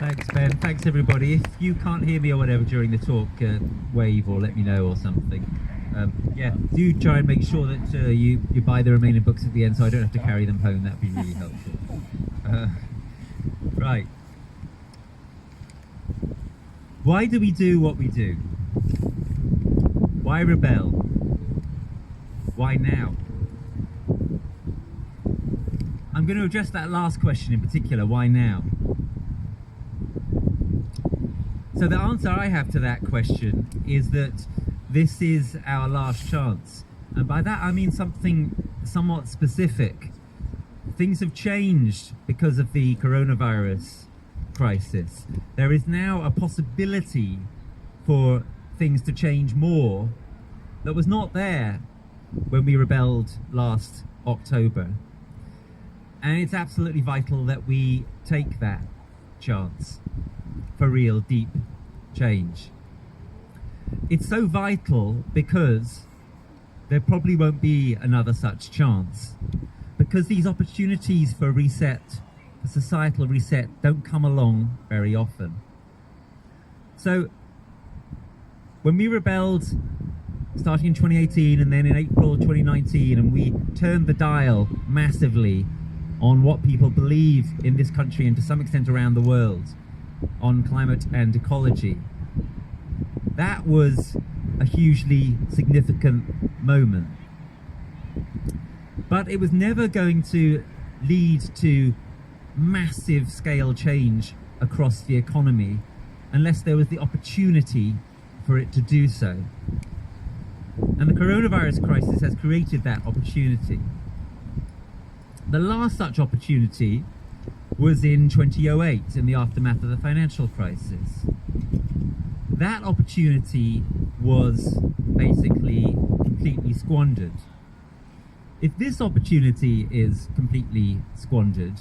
Thanks, Ben. Thanks, everybody. If you can't hear me or whatever during the talk, wave or let me know or something. Yeah, do try and make sure that you buy the remaining books at the end so I don't have to carry them home. That'd be really helpful. Right. Why do we do what we do? Why rebel? Why now? I'm going to address that last question in particular, why now? So the answer I have to that question is that this is our last chance. And by that I mean something somewhat specific. Things have changed because of the coronavirus crisis. There is now a possibility for things to change more that was not there when we rebelled last October. And it's absolutely vital that we take that chance for real deep change. It's so vital because there probably won't be another such chance, because these opportunities for reset, for societal reset, don't come along very often. So when we rebelled starting in 2018 and then in April 2019, and we turned the dial massively on what people believe in this country and to some extent around the world on climate and ecology, that was a hugely significant moment. But it was never going to lead to massive scale change across the economy unless there was the opportunity for it to do so. And the coronavirus crisis has created that opportunity. The last such opportunity was in 2008, in the aftermath of the financial crisis. That opportunity was basically completely squandered. If this opportunity is completely squandered,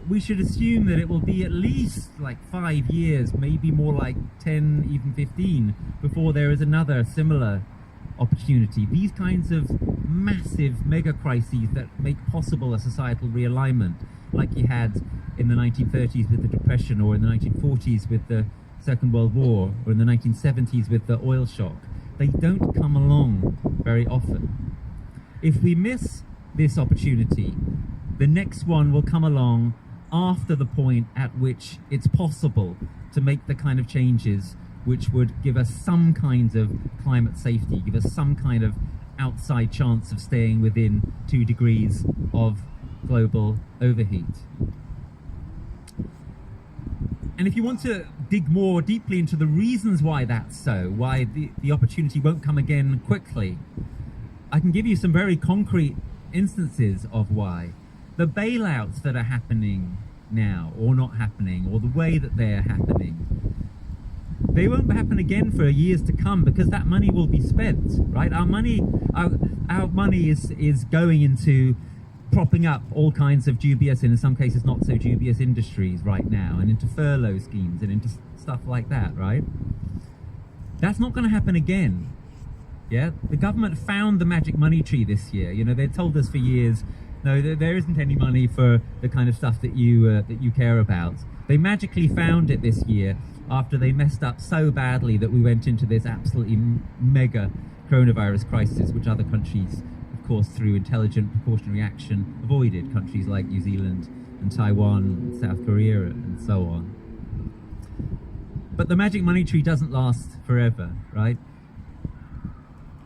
we should assume that it will be at least like 5 years, maybe more like 10, even 15, before there is another similar opportunity. These kinds of massive mega crises that make possible a societal realignment, like you had in the 1930s with the Depression, or in the 1940s with the Second World War, or in the 1970s with the oil shock, they don't come along very often. If we miss this opportunity, the next one will come along after the point at which it's possible to make the kind of changes which would give us some kind of climate safety, give us some kind of outside chance of staying within 2 degrees of global overheat. And if you want to dig more deeply into the reasons why that's so, why the opportunity won't come again quickly, I can give you some very concrete instances of why. The bailouts that are happening now, or not happening, or the way that they're happening, they won't happen again for years to come, because that money will be spent, right? Our money is going into propping up all kinds of dubious, and in some cases not so dubious, industries right now, and into furlough schemes and into stuff like that, right? That's not going to happen again. Yeah, the government found the magic money tree this year. You know, they told us for years, no, there isn't any money for the kind of stuff that you care about. They magically found it this year after they messed up so badly that we went into this absolutely mega coronavirus crisis, which other countries, of course, through intelligent precautionary action, avoided. Countries like New Zealand and Taiwan and South Korea and so on. But the magic money tree doesn't last forever, right?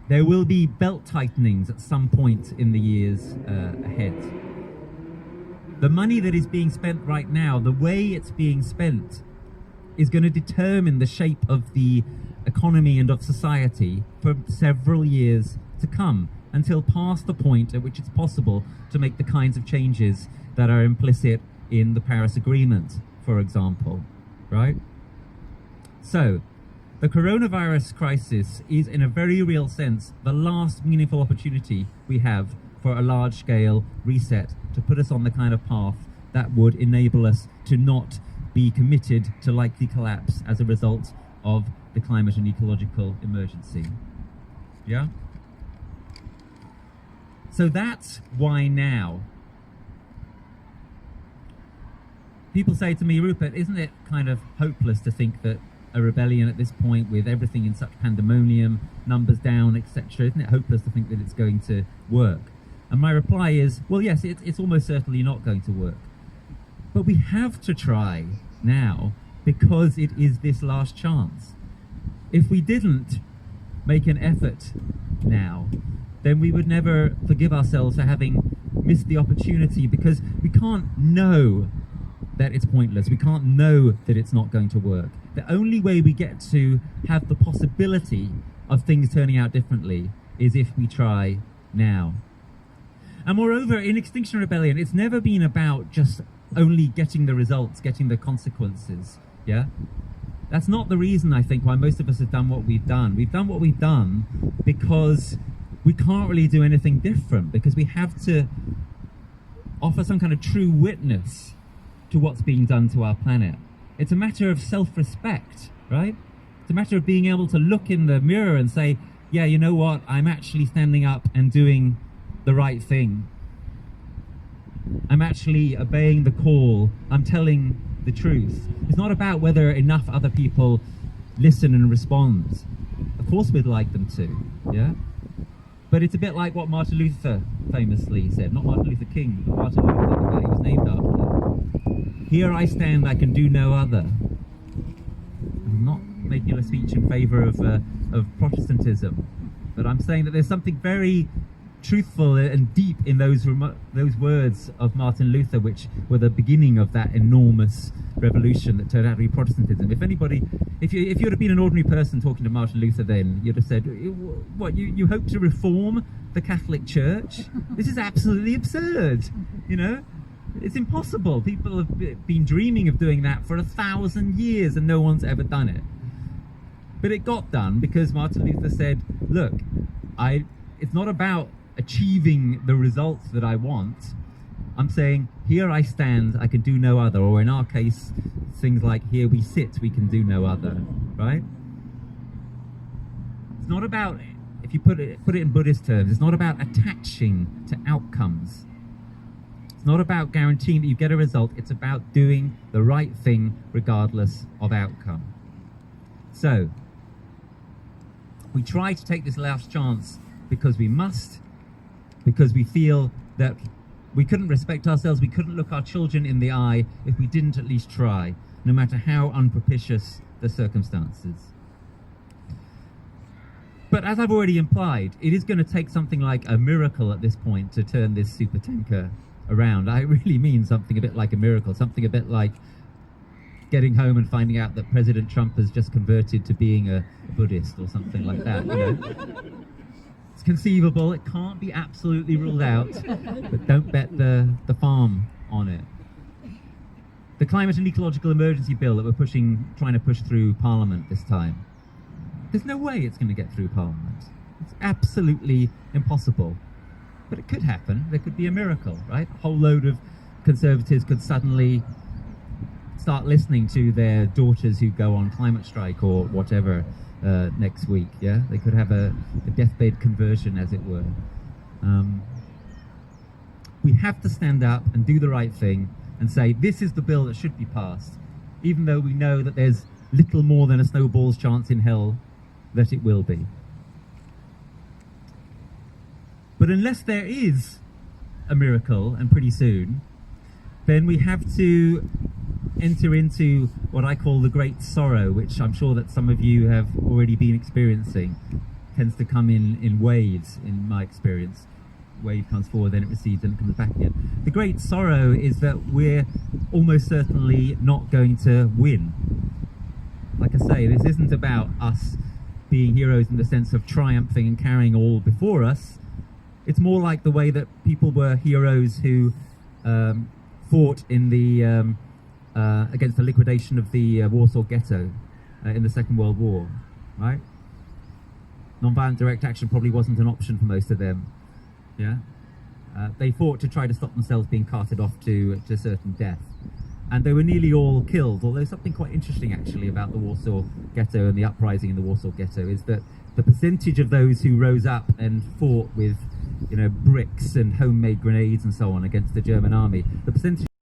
There will be belt tightenings at some point in the years ahead. The money that is being spent right now, the way it's being spent, is going to determine the shape of the economy and of society for several years to come, until past the point at which it's possible to make the kinds of changes that are implicit in the Paris Agreement, for example, right? So, the coronavirus crisis is, in a very real sense, the last meaningful opportunity we have for a large-scale reset to put us on the kind of path that would enable us to not be committed to likely collapse as a result of the climate and ecological emergency. Yeah? So that's why now. people say to me, Rupert, isn't it kind of hopeless to think that a rebellion at this point, with everything in such pandemonium, numbers down, etc., isn't it hopeless to think that it's going to work? And my reply is, well, yes, it's almost certainly not going to work. But we have to try now, because it is this last chance. If we didn't make an effort now, then we would never forgive ourselves for having missed the opportunity, because we can't know that it's pointless. We can't know that it's not going to work. The only way we get to have the possibility of things turning out differently is if we try now. And moreover, in Extinction Rebellion, it's never been about just only getting the results, getting the consequences, yeah? That's not the reason, I think, why most of us have done what we've done. We've done what we've done because we can't really do anything different, because we have to offer some kind of true witness to what's being done to our planet. It's a matter of self-respect, right? It's a matter of being able to look in the mirror and say, yeah, you know what? I'm actually standing up and doing the right thing. I'm actually obeying the call. I'm telling the truth. It's not about whether enough other people listen and respond. Of course we'd like them to, yeah? But it's a bit like what Martin Luther famously said. Not Martin Luther King, but Martin Luther, the guy he was named after. Here I stand, I can do no other. I'm not making a speech in favour of Protestantism, but I'm saying that there's something very truthful and deep in those words of Martin Luther, which were the beginning of that enormous revolution that turned out to be Protestantism. If you'd have been an ordinary person talking to Martin Luther then, you'd have said, what, you hope to reform the Catholic Church? This is absolutely absurd, you know? It's impossible. People have been dreaming of doing that for 1,000 years and no one's ever done it. But it got done because Martin Luther said, look, it's not about achieving the results that I want. I'm saying, here I stand, I can do no other. Or in our case, things like, here we sit, we can do no other, right? It's not about, if you put it in Buddhist terms, it's not about attaching to outcomes. It's not about guaranteeing that you get a result. It's about doing the right thing regardless of outcome. So, we try to take this last chance because we must, because we feel that we couldn't respect ourselves, we couldn't look our children in the eye if we didn't at least try, no matter how unpropitious the circumstances. But as I've already implied, it is going to take something like a miracle at this point to turn this supertanker around. I really mean something a bit like a miracle, something a bit like getting home and finding out that President Trump has just converted to being a Buddhist or something like that, you know? It's conceivable, it can't be absolutely ruled out, but don't bet the farm on it. The Climate and Ecological Emergency Bill that we're trying to push through Parliament this time, there's no way it's going to get through Parliament. It's absolutely impossible. But it could happen. There could be a miracle, right? A whole load of Conservatives could suddenly start listening to their daughters who go on climate strike or whatever next week, yeah? They could have a deathbed conversion, as it were. We have to stand up and do the right thing and say, this is the bill that should be passed, even though we know that there's little more than a snowball's chance in hell that it will be. But unless there is a miracle, and pretty soon, then we have to enter into what I call the great sorrow, which I'm sure that some of you have already been experiencing. It tends to come in waves, in my experience. Wave comes forward, then it recedes, then it comes back again. The great sorrow is that we're almost certainly not going to win. Like I say, this isn't about us being heroes in the sense of triumphing and carrying all before us. It's more like the way that people were heroes who fought in the against the liquidation of the Warsaw Ghetto in the Second World War, right? Non-violent direct action probably wasn't an option for most of them. Yeah, they fought to try to stop themselves being carted off to certain death, and they were nearly all killed. Although something quite interesting actually about the Warsaw Ghetto and the uprising in the Warsaw Ghetto is that the percentage of those who rose up and fought with, you know, bricks and homemade grenades and so on against the German army, the percentage